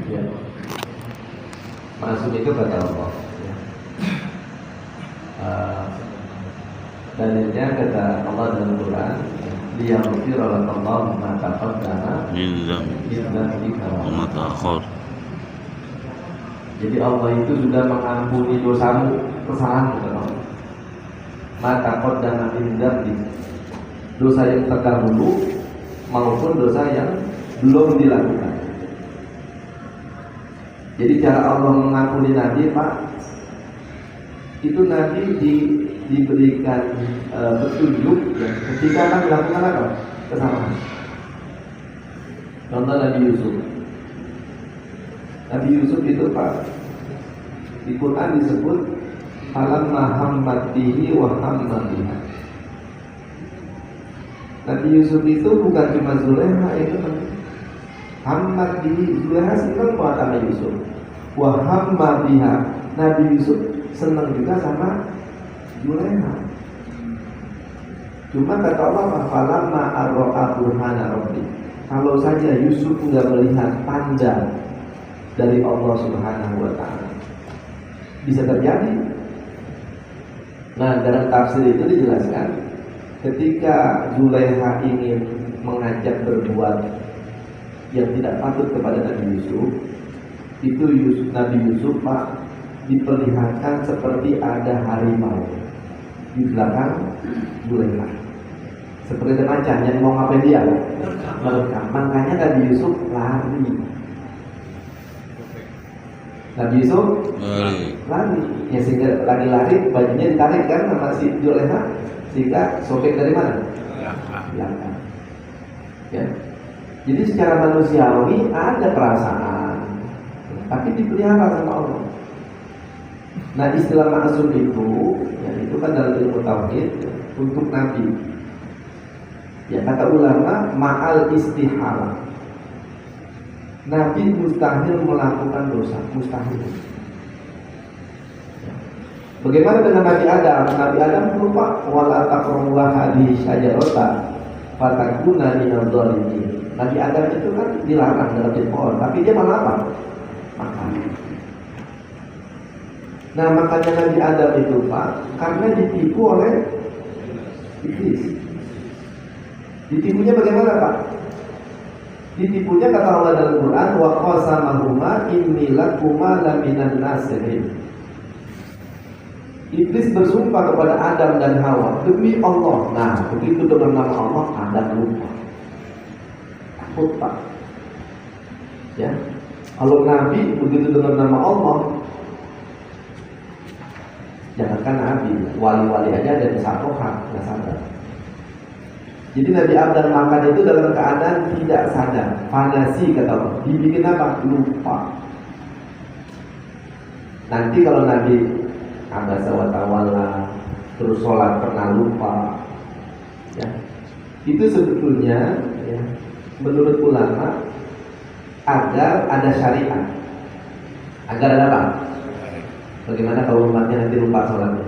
Ya. Masuk itu kata Allah. Ya. Dalilnya kata Allah dalam Quran, liyaghfira lakallahu ma taqaddama min dzambika wa ma ta'akhkhar. Jadi Allah itu sudah mengampuni dosamu, kesalahan kata Allah. Ma taqaddama min dzambika, dosa yang terdahulu maupun dosa yang belum dilakukan. Jadi cara Allah mengampuni Nabi, Pak, itu Nabi diberikan petunjuk ya, ketika akan melakukan apa? Kesalahan. Contoh Nabi Yusuf. Nabi Yusuf itu, Pak, di Quran disebut falamma hammat bihi wa hamma biha. Nabi Yusuf itu bukan cuma Zulekha itu hammat bihi, Zulekha senang buat Nabi Yusuf. Wa hamma biha, Nabi Yusuf senang juga sama Zulekha. Cuma kata Allah falamma arra'a burhana rabbi, kalau saja Yusuf enggak melihat tanda dari Allah Subhanahu wa taala, bisa terjadi. Nah, dalam tafsir itu dijelaskan ketika Zulekha ingin mengajak berbuat yang tidak patut kepada Nabi Yusuf, itu Nabi Yusuf, Pak, diperlihatkan seperti ada harimau di belakang Zulekha, seperti ada macan yang mau ngapain dia, merekam. Makanya Nabi Yusuf lari. Nabi Yusuf lari, ya, sehingga lagi lari bajunya ditarik kan sama si Zulekha, sehingga sobek dari mana? Belakang. Ya. Jadi secara manusiawi ada perasaan, tapi dipelihara sama Allah. Nah, istilah ma'sum itu, ya, itu kan dalam ilmu tauhid untuk Nabi. Ya, kata ulama ma'al istihala. Nabi mustahil melakukan dosa, mustahil. Bagaimana dengan Nabi Adam? Nabi Adam lupa wala taqrabu hadhihi syajarata fatakuna minadh dhalimin. Nabi Adam itu kan dilarang dalam pohon, tapi dia malah apa? Makan. Nah, makanya Nabi Adam itu, Pak, karena ditipu oleh iblis. Ditipunya bagaimana, Pak? Ditipunya kata Allah dalam Quran, wa qasamahuma inni lakuma laminan nasihin. Iblis bersumpah kepada Adam dan Hawa, demi Allah. Nah, begitu dengan nama Allah, Adam lupa. Takut, Pak. Ya. Kalau Nabi begitu dengan nama Allah, jangankan Nabi, wali-wali aja ada kesatuan, nggak sadar. Jadi Nabi Adam makan itu dalam keadaan tidak sadar, fanasi kata Allah. Dibikin apa? Lupa. Nanti kalau Nabi abasa wa tawalla, terus sholat pernah lupa, ya, itu sebetulnya, ya, menurut ulama agar ada syariat, agar ada apa? Bagaimana kalau umatnya nanti lupa sholatnya?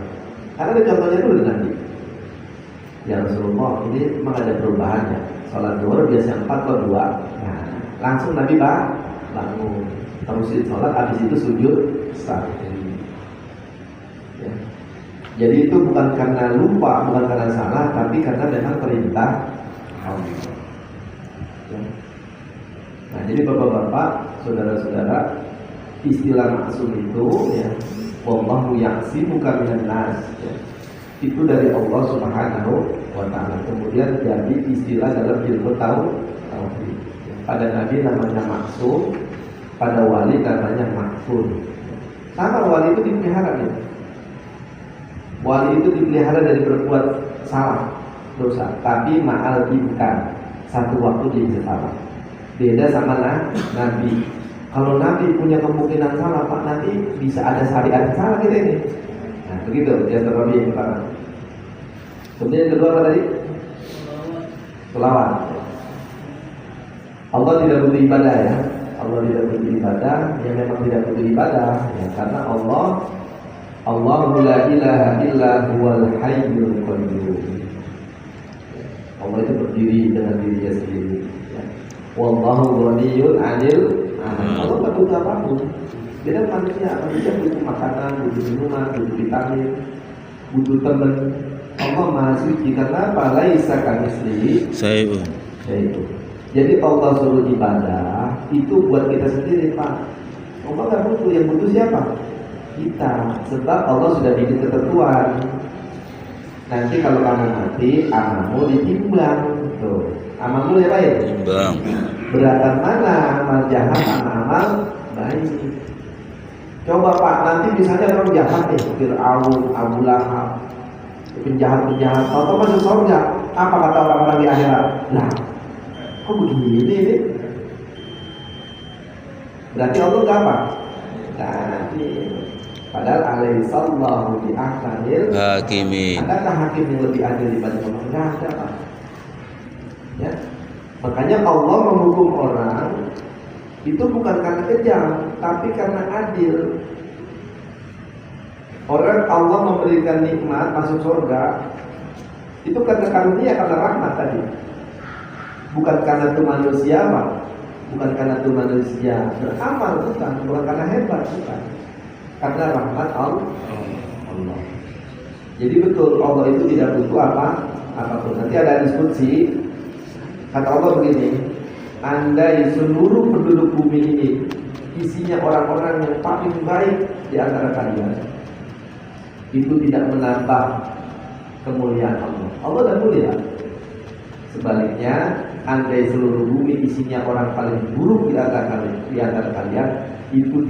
Karena ada contohnya dulu Nabi. Ya Rasulullah, ini memang ada perubahannya. Sholat zuhur biasa 4 atau 2. Nah, langsung Nabi bangun, terusin sholat, habis itu sujud sahwi. Ya. Jadi itu bukan karena lupa, bukan karena salah, tapi karena memang perintah Allah. Ya. Nah, jadi bapak-bapak, saudara-saudara, istilah maksum itu, ya, wallahu ya'simuka minan nas, ya, itu dari Allah Subhanahu wa ta'ala. Kemudian jadi istilah dalam ilmu tauhid. Pada Nabi namanya maksum, pada wali namanya makfur. Sama, wali itu dipelihara ya. Wali itu dipelihara dari berbuat salah, dosa, tapi ma'al imkan, satu waktu dia bisa salah. Beda sama Nabi. Kalau Nabi punya kemungkinan salah, Pak, nanti bisa ada syariat salah kita ini. Nah, begitu ya, terlebih yang pertama. Kemudian yang kedua apa tadi? Selawat. Allah tidak butuh ibadah, ya. Allah tidak butuh ibadah, yang memang tidak butuh ibadah, ya, karena Allahu la ilaha illa huwal hayyul qayyum. Allah itu berdiri dengan dirinya sendiri, ya. Wallahu ghaniyun 'anil 'alamin. Allah nggak butuh apapun. Beda manusia butuh makanan, butuh minuman, butuh vitamin, butuh teman. Allah Maha Suci karena apa? Laisa kamitslihi syai'un. Jadi Allah suruh ibadah itu buat kita sendiri, Pak. Allah nggak butuh, yang butuh siapa? Kita. Sebab Allah sudah bikin ketentuan. Nanti kalau kamu mati, amalmu ditimbang. Tuh, amalmu ya baik. Timbang. Beratan mana amal jahat sama amal baik? Coba Pak, nanti misalnya orang jahat nih, Fir'aun, Abu Lahab, penjahat-penjahat, atau masuk surga. Apa kata orang-orang di akhirat? Nah, kok begini ini? Berarti Allah nggak apa? Nanti. Padahal alaihissallahu bi'ahkamil hakimin. Adakah hakim yang lebih adil dibanding Allah? Nggak ada, Pak. Ya. Makanya Allah menghukum orang itu bukan karena kejam, tapi karena adil. Orang Allah memberikan nikmat masuk surga itu karena karunia, karena rahmat tadi. Bukan karena itu manusia, Pak. Bukan karena itu manusia beramal, bukan karena hebat, bukan. Karena rahmat Allah. Jadi betul Allah itu tidak butuh apapun. Nanti ada diskusi. Kata Allah begini, andai seluruh penduduk bumi ini isinya orang-orang yang paling baik di antara kalian, itu tidak menambah kemuliaan Allah. Allah dan mulia. Sebaliknya, andai seluruh bumi isinya orang paling buruk di antara kalian, itu